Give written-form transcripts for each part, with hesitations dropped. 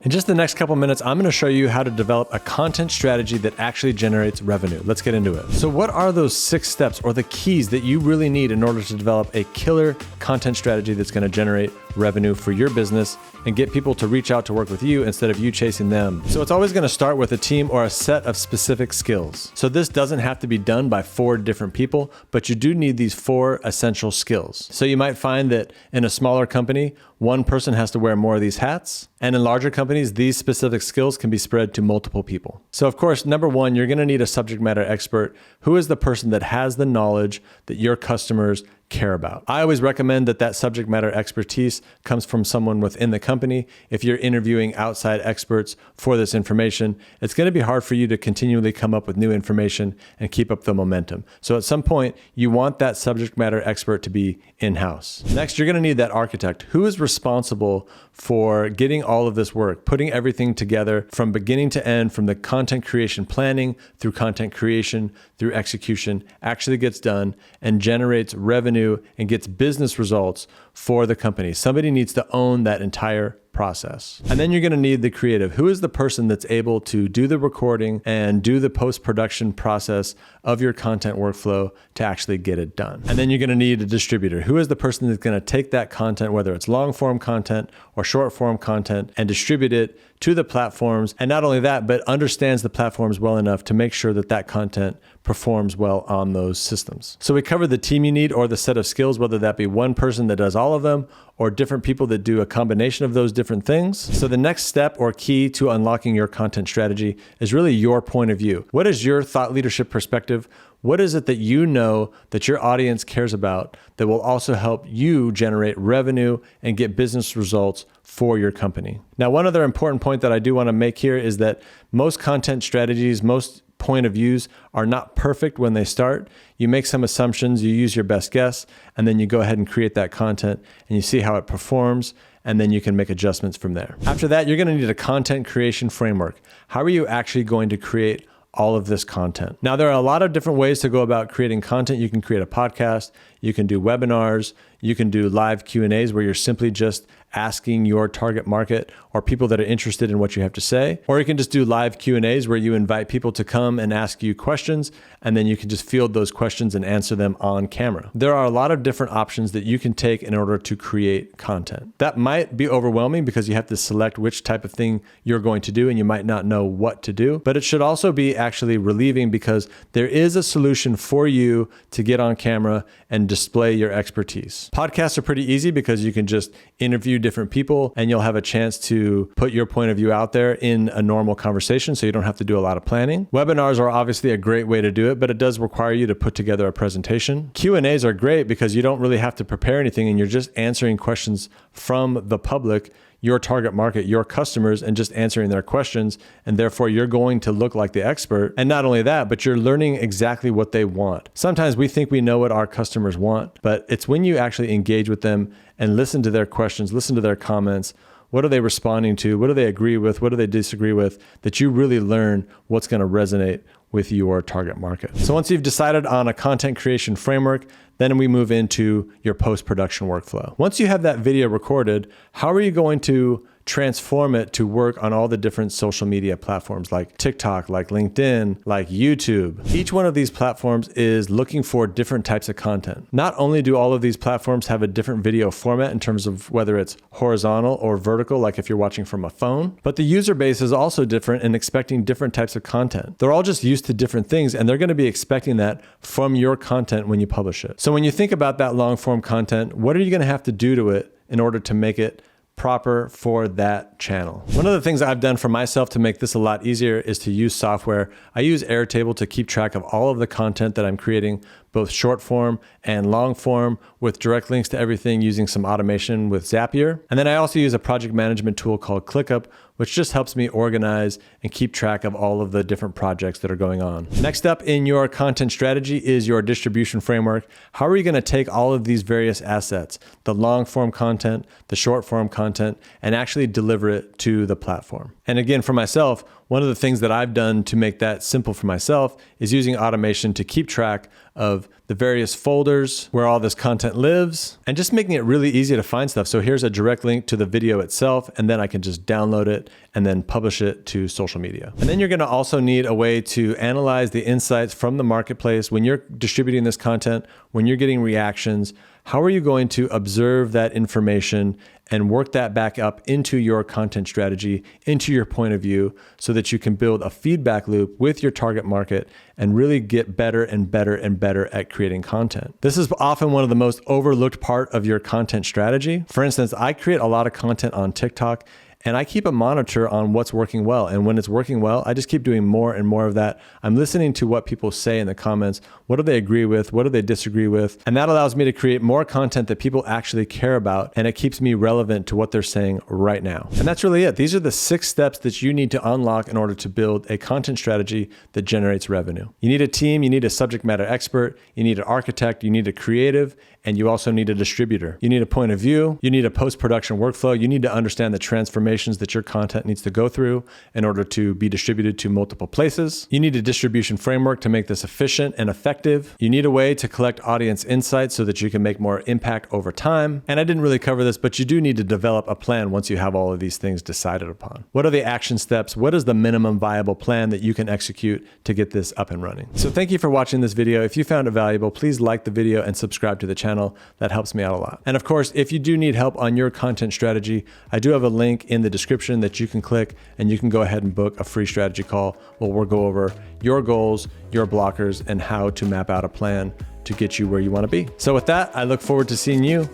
In just the next couple minutes, I'm going to show you how to develop a content strategy that actually generates revenue. Let's get into it. So what are those 6 steps or the keys that you really need in order to develop a killer content strategy that's going to generate revenue for your business and get people to reach out to work with you instead of you chasing them? So it's always going to start with a team or a set of specific skills. So this doesn't have to be done by 4 different people, but you do need these 4 essential skills. So you might find that in a smaller company, one person has to wear more of these hats. And in larger companies, these specific skills can be spread to multiple people. So of course, number 1, you're going to need a subject matter expert. Who is the person that has the knowledge that your customers care about? I always recommend that subject matter expertise comes from someone within the company. If you're interviewing outside experts for this information, it's going to be hard for you to continually come up with new information and keep up the momentum. So at some point, you want that subject matter expert to be in-house. Next, you're going to need that architect. Who is responsible for getting all of this work, putting everything together from beginning to end, from the content creation planning through content creation, through execution, actually gets done and generates revenue and gets business results for the company. Somebody needs to own that entire process. And then you're going to need the creative. Who is the person that's able to do the recording and do the post-production process of your content workflow to actually get it done? And then you're going to need a distributor. Who is the person that's going to take that content, whether it's long form content or short form content, and distribute it to the platforms? And not only that, but understands the platforms well enough to make sure that content performs well on those systems. So we covered the team you need or the set of skills, whether that be one person that does all of them or different people that do a combination of those different things. So the next step or key to unlocking your content strategy is really your point of view. What is your thought leadership perspective? What is it that you know that your audience cares about that will also help you generate revenue and get business results for your company? Now, one other important point that I do want to make here is that most content strategies, most point of views are not perfect when they start. You make some assumptions, you use your best guess, and then you go ahead and create that content and you see how it performs, and then you can make adjustments from there. After that, you're going to need a content creation framework. How are you actually going to create all of this content? Now, there are a lot of different ways to go about creating content. You can create a podcast, you can do webinars, you can do live Q&As where you're simply just asking your target market or people that are interested in what you have to say. Or you can just do live Q&As where you invite people to come and ask you questions, and then you can just field those questions and answer them on camera. There are a lot of different options that you can take in order to create content. That might be overwhelming because you have to select which type of thing you're going to do and you might not know what to do, but it should also be actually relieving because there is a solution for you to get on camera and display your expertise. Podcasts are pretty easy because you can just interview different people and you'll have a chance to put your point of view out there in a normal conversation, so you don't have to do a lot of planning. Webinars are obviously a great way to do it, but it does require you to put together a presentation. Q&As are great because you don't really have to prepare anything and you're just answering questions from the public, your target market, your customers, and just answering their questions. And therefore you're going to look like the expert. And not only that, but you're learning exactly what they want. Sometimes we think we know what our customers want, but it's when you actually engage with them and listen to their questions, listen to their comments. What are they responding to? What do they agree with? What do they disagree with? That you really learn what's going to resonate with your target market. So once you've decided on a content creation framework, then we move into your post-production workflow. Once you have that video recorded, how are you going to transform it to work on all the different social media platforms like TikTok, like LinkedIn, like YouTube? Each one of these platforms is looking for different types of content. Not only do all of these platforms have a different video format in terms of whether it's horizontal or vertical, like if you're watching from a phone, but the user base is also different and expecting different types of content. They're all just used to different things and they're going to be expecting that from your content when you publish it. So when you think about that long form content, what are you going to have to do to it in order to make it proper for that channel? One of the things I've done for myself to make this a lot easier is to use software. I use Airtable to keep track of all of the content that I'm creating, both short form and long form, with direct links to everything using some automation with Zapier. And then I also use a project management tool called ClickUp, which just helps me organize and keep track of all of the different projects that are going on. Next up in your content strategy is your distribution framework. How are you going to take all of these various assets, the long form content, the short form content, and actually deliver it to the platform? And again, for myself, one of the things that I've done to make that simple for myself is using automation to keep track of the various folders where all this content lives, and just making it really easy to find stuff. So here's a direct link to the video itself, and then I can just download it and then publish it to social media. And then you're gonna also need a way to analyze the insights from the marketplace. When you're distributing this content, when you're getting reactions, how are you going to observe that information and work that back up into your content strategy, into your point of view, so that you can build a feedback loop with your target market and really get better and better and better at creating content. This is often one of the most overlooked part of your content strategy. For instance, I create a lot of content on TikTok, and I keep a monitor on what's working well. And when it's working well, I just keep doing more and more of that. I'm listening to what people say in the comments. What do they agree with? What do they disagree with? And that allows me to create more content that people actually care about. And it keeps me relevant to what they're saying right now. And that's really it. These are the 6 steps that you need to unlock in order to build a content strategy that generates revenue. You need a team, you need a subject matter expert, you need an architect, you need a creative, and you also need a distributor. You need a point of view, you need a post-production workflow, you need to understand the transformations that your content needs to go through in order to be distributed to multiple places. You need a distribution framework to make this efficient and effective. You need a way to collect audience insights so that you can make more impact over time. And I didn't really cover this, but you do need to develop a plan once you have all of these things decided upon. What are the action steps? What is the minimum viable plan that you can execute to get this up and running? So thank you for watching this video. If you found it valuable, please like the video and subscribe to the channel. That helps me out a lot. And of course, if you do need help on your content strategy, I do have a link in the description that you can click, and you can go ahead and book a free strategy call where we'll go over your goals, your blockers, and how to map out a plan to get you where you want to be. So with that, I look forward to seeing you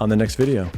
on the next video.